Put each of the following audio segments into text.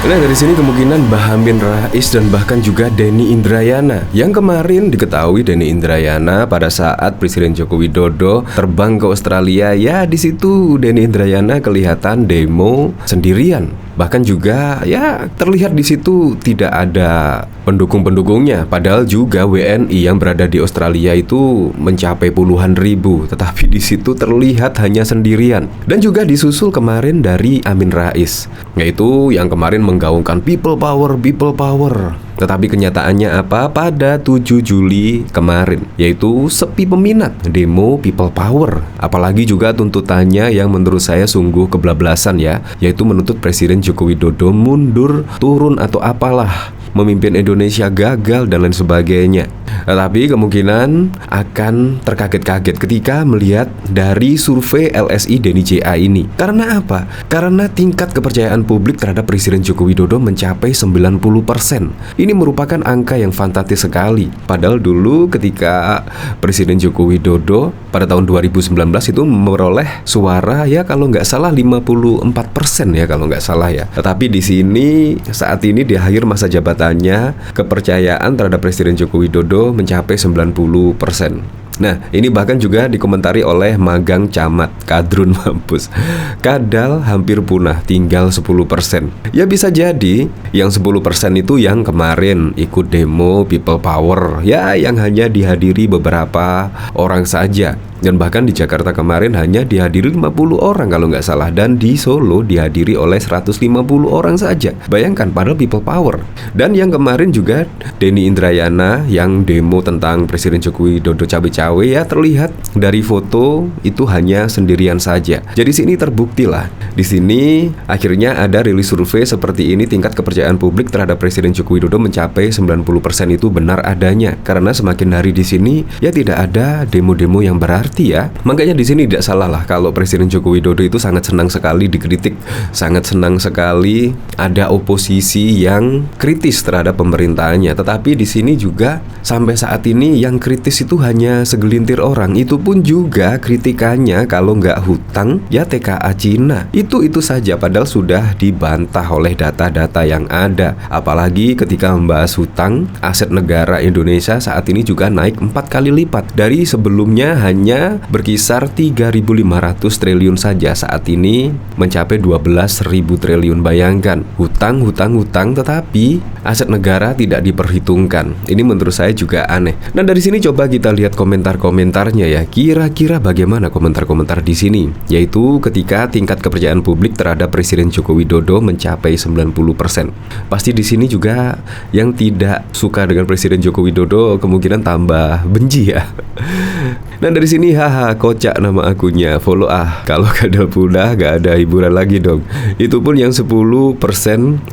Nah, dari sini kemungkinan Mbah Amin Rais dan bahkan juga Denny Indrayana. Yang kemarin diketahui Denny Indrayana pada saat Presiden Joko Widodo terbang ke Australia, ya di situ Denny Indrayana kelihatan demo sendirian. Bahkan juga ya terlihat di situ tidak ada pendukung-pendukungnya. Padahal juga WNI yang berada di Australia itu mencapai puluhan ribu, tetapi di situ terlihat hanya sendirian. Dan juga disusul kemarin dari Amin Rais, yaitu yang kemarin menggaungkan people power, people power. Tetapi kenyataannya apa? Pada 7 Juli kemarin, yaitu sepi peminat demo people power. Apalagi juga tuntutannya yang menurut saya sungguh kebablasan ya, yaitu menuntut Presiden Joko Widodo mundur, turun atau apalah, memimpin Indonesia gagal dan lain sebagainya. Tetapi kemungkinan akan terkaget-kaget ketika melihat dari survei LSI Denny JA ini. Karena apa? Karena tingkat kepercayaan publik terhadap Presiden Joko Widodo mencapai 90%. Ini merupakan angka yang fantastis sekali. Padahal dulu ketika Presiden Joko Widodo pada tahun 2019 itu memperoleh suara ya kalau nggak salah 54% ya kalau nggak salah ya. Tetapi di sini saat ini di akhir masa jabatannya kepercayaan terhadap Presiden Joko Widodo mencapai 90%. Nah, ini bahkan juga dikomentari oleh Magang Camat, Kadrun mampus. Kadal hampir punah, tinggal 10%. Ya bisa jadi yang 10% itu yang kemarin ikut demo people power, ya yang hanya dihadiri beberapa orang saja. Dan bahkan di Jakarta kemarin hanya dihadiri 50 orang kalau nggak salah. Dan di Solo dihadiri oleh 150 orang saja. Bayangkan, padahal people power. Dan yang kemarin juga Denny Indrayana yang demo tentang Presiden Joko Widodo cawe-cawe, ya terlihat dari foto itu hanya sendirian saja. Jadi sini terbukti lah. Di sini akhirnya ada rilis survei seperti ini, tingkat kepercayaan publik terhadap Presiden Joko Widodo mencapai 90% itu benar adanya. Karena semakin hari di sini ya tidak ada demo-demo yang berarti ya. Makanya di sini tidak salah lah kalau Presiden Joko Widodo itu sangat senang sekali dikritik, sangat senang sekali ada oposisi yang kritis terhadap pemerintahannya. Tetapi di sini juga sampai saat ini yang kritis itu hanya segelintir orang. Itu pun juga kritikannya kalau nggak hutang ya TKA Cina. Itu saja, padahal sudah dibantah oleh data-data yang ada. Apalagi ketika membahas hutang, aset negara Indonesia saat ini juga naik 4 kali lipat. Dari sebelumnya hanya berkisar 3.500 triliun saja, saat ini mencapai 12.000 triliun. Bayangkan, hutang, tetapi aset negara tidak diperhitungkan. Ini menurut saya juga aneh. Nah, dari sini coba kita lihat komentar-komentarnya ya. Kira-kira bagaimana komentar-komentar di sini? Yaitu ketika tingkat kepercayaan publik terhadap Presiden Joko Widodo mencapai 90%. Pasti di sini juga yang tidak suka dengan Presiden Joko Widodo kemungkinan tambah benci ya. Nah, dari sini haha kocak nama akunnya, follow kalau kadal punah gak ada hiburan lagi dong. Itu pun yang 10%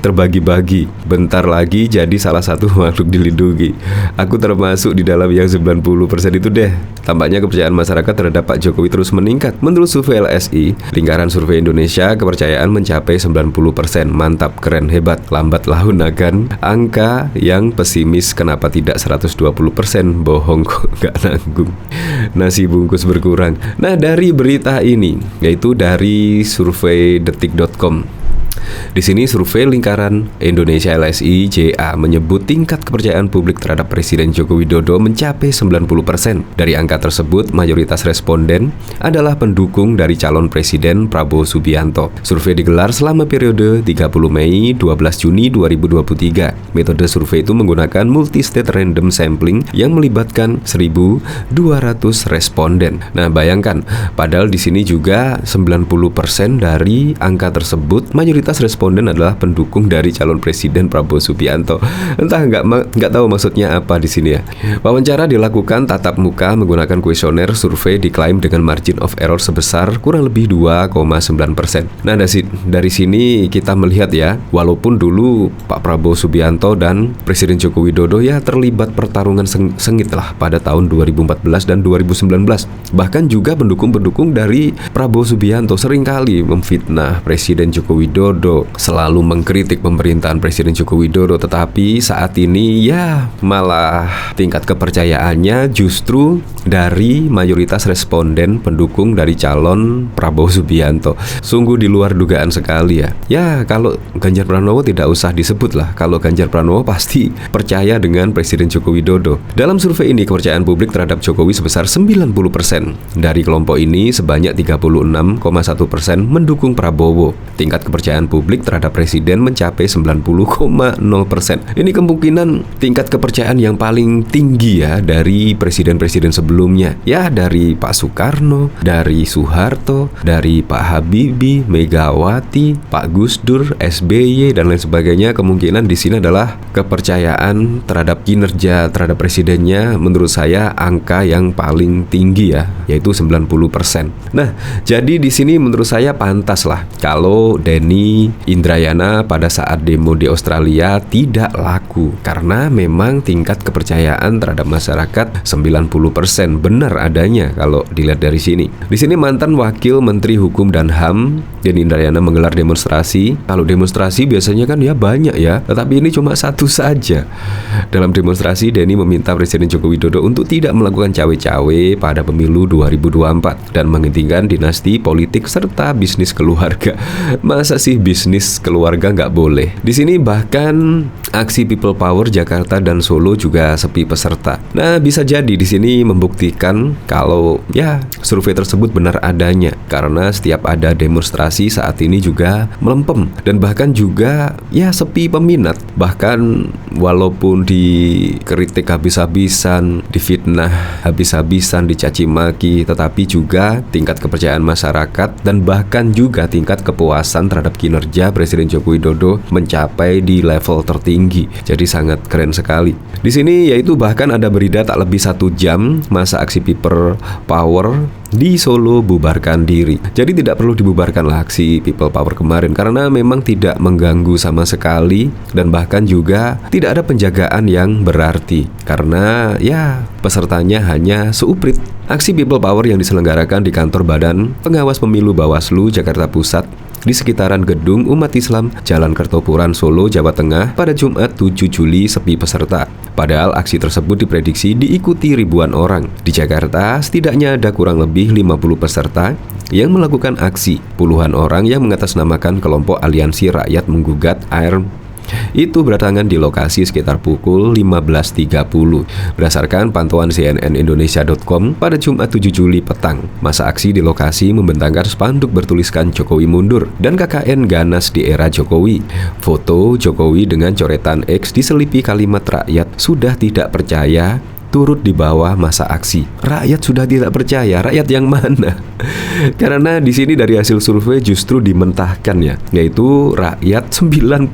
terbagi-bagi. Bentar lagi jadi salah satu makhluk dilindungi. Aku termasuk di dalam yang 90% itu deh. Tampaknya kepercayaan masyarakat terhadap Pak Jokowi terus meningkat. Menurut survei LSI, Lingkaran Survei Indonesia, kepercayaan mencapai 90%. Mantap, keren, hebat. Lambat laun akan angka yang pesimis, kenapa tidak 120%? Bohong kok gak nanggung. Nasi bungkus berkurang. Nah, dari berita ini, yaitu dari survei detik.com. Di sini survei Lingkaran Indonesia LSI JA menyebut tingkat kepercayaan publik terhadap Presiden Joko Widodo mencapai 90%. Dari angka tersebut, mayoritas responden adalah pendukung dari calon Presiden Prabowo Subianto. Survei digelar selama periode 30 Mei 12 Juni 2023. Metode survei itu menggunakan multi-state random sampling yang melibatkan 1.200 responden. Nah, bayangkan, padahal di sini juga 90% dari angka tersebut mayoritas responden adalah pendukung dari calon Presiden Prabowo Subianto. Entah nggak tahu maksudnya apa di sini ya. Wawancara dilakukan tatap muka menggunakan kuesioner. Survei diklaim dengan margin of error sebesar kurang lebih 2,9%. Nah, dari sini kita melihat ya, walaupun dulu Pak Prabowo Subianto dan Presiden Joko Widodo ya terlibat pertarungan sengit lah pada tahun 2014 dan 2019. Bahkan juga pendukung-pendukung dari Prabowo Subianto seringkali memfitnah Presiden Joko Widodo Widodo selalu mengkritik pemerintahan Presiden Joko Widodo, tetapi saat ini ya malah tingkat kepercayaannya justru dari mayoritas responden pendukung dari calon Prabowo Subianto. Sungguh di luar dugaan sekali ya. Ya kalau Ganjar Pranowo tidak usah disebut lah. Kalau Ganjar Pranowo pasti percaya dengan Presiden Joko Widodo. Dalam survei ini kepercayaan publik terhadap Jokowi sebesar 90%. Dari kelompok ini sebanyak 36,1% mendukung Prabowo. Tingkat kepercayaan publik terhadap Presiden mencapai 90,0%. Ini kemungkinan tingkat kepercayaan yang paling tinggi ya dari presiden-presiden sebelumnya. Ya dari Pak Soekarno, dari Soeharto, dari Pak Habibie, Megawati, Pak Gus Dur, SBY dan lain sebagainya. Kemungkinan di sini adalah kepercayaan terhadap kinerja terhadap presidennya menurut saya angka yang paling tinggi ya, yaitu 90%. Nah, jadi di sini menurut saya pantas lah kalau Denny Indrayana pada saat demo di Australia tidak laku karena memang tingkat kepercayaan terhadap masyarakat 90% benar adanya kalau dilihat dari sini. Di sini mantan Wakil Menteri Hukum dan HAM Denny Indrayana menggelar demonstrasi. Kalau demonstrasi biasanya kan ya banyak ya, tetapi ini cuma satu saja. Dalam demonstrasi Denny meminta Presiden Joko Widodo untuk tidak melakukan cawe-cawe pada pemilu 2024 dan menghentikan dinasti politik serta bisnis keluarga. Masa sih bisnis keluarga nggak boleh? Di sini bahkan aksi People Power Jakarta dan Solo juga sepi peserta. Nah, bisa jadi di sini membuktikan kalau ya survei tersebut benar adanya karena setiap ada demonstrasi saat ini juga melempem dan bahkan juga ya sepi peminat. Bahkan walaupun dikritik habis-habisan, difitnah habis-habisan, dicaci maki, tetapi juga tingkat kepercayaan masyarakat dan bahkan juga tingkat kepuasan terhadap kinerja Presiden Joko Widodo mencapai di level tertinggi. Jadi sangat keren sekali. Di sini yaitu bahkan ada berita tak lebih 1 jam masa aksi People Power di Solo bubarkan diri. Jadi tidak perlu dibubarkanlah aksi People Power kemarin karena memang tidak mengganggu sama sekali dan bahkan juga tidak ada penjagaan yang berarti karena ya pesertanya hanya seuprit. Aksi People Power yang diselenggarakan di kantor Badan Pengawas Pemilu Bawaslu Jakarta Pusat di sekitaran Gedung Umat Islam Jalan Kertopuran Solo, Jawa Tengah pada Jumat 7 Juli sepi peserta. Padahal aksi tersebut diprediksi diikuti ribuan orang. Di Jakarta setidaknya ada kurang lebih 50 peserta yang melakukan aksi. Puluhan orang yang mengatasnamakan kelompok Aliansi Rakyat Menggugat Air itu berdatangan di lokasi sekitar pukul 15.30. Berdasarkan pantauan cnnindonesia.com pada Jumat 7 Juli petang, masa aksi di lokasi membentangkan spanduk bertuliskan Jokowi mundur dan KKN ganas di era Jokowi. Foto Jokowi dengan coretan X diselipi kalimat rakyat sudah tidak percaya turut di bawah masa aksi. Rakyat sudah tidak percaya, rakyat yang mana? Karena di sini dari hasil survei justru dimentahkan ya, yaitu rakyat 90%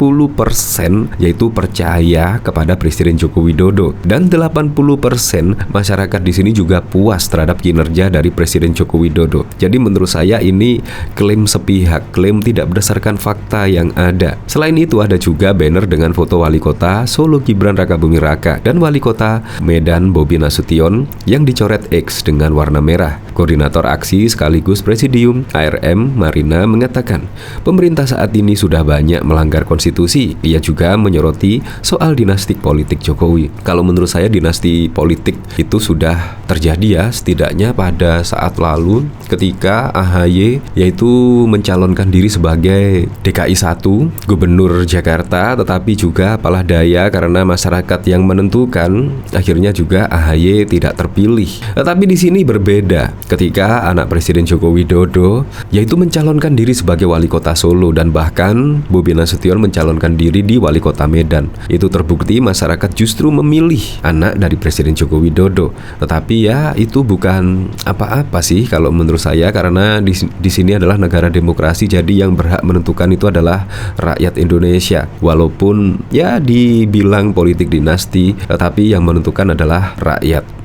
yaitu percaya kepada Presiden Joko Widodo dan 80% masyarakat di sini juga puas terhadap kinerja dari Presiden Joko Widodo. Jadi menurut saya ini klaim sepihak, klaim tidak berdasarkan fakta yang ada. Selain itu ada juga banner dengan foto Wali Kota Solo Gibran Rakabuming Raka dan Wali Kota Medan Bobi Nasution yang dicoret X dengan warna merah. Koordinator aksi sekaligus Presidium ARM Marina mengatakan pemerintah saat ini sudah banyak melanggar konstitusi. Ia juga menyoroti soal dinasti politik Jokowi. Kalau menurut saya dinasti politik itu sudah terjadi ya, setidaknya pada saat lalu ketika AHY yaitu mencalonkan diri sebagai DKI 1 Gubernur Jakarta, tetapi juga apalah daya karena masyarakat yang menentukan akhirnya juga AHY tidak terpilih. Tetapi di sini berbeda ketika anak Presiden Joko Widodo yaitu mencalonkan diri sebagai Wali Kota Solo dan bahkan Bobi Nasution mencalonkan diri di Wali Kota Medan. Itu terbukti masyarakat justru memilih anak dari Presiden Joko Widodo. Tetapi ya itu bukan apa-apa sih kalau menurut saya karena di sini adalah negara demokrasi, jadi yang berhak menentukan itu adalah rakyat Indonesia. Walaupun ya dibilang politik dinasti, tetapi yang menentukan adalah rakyat.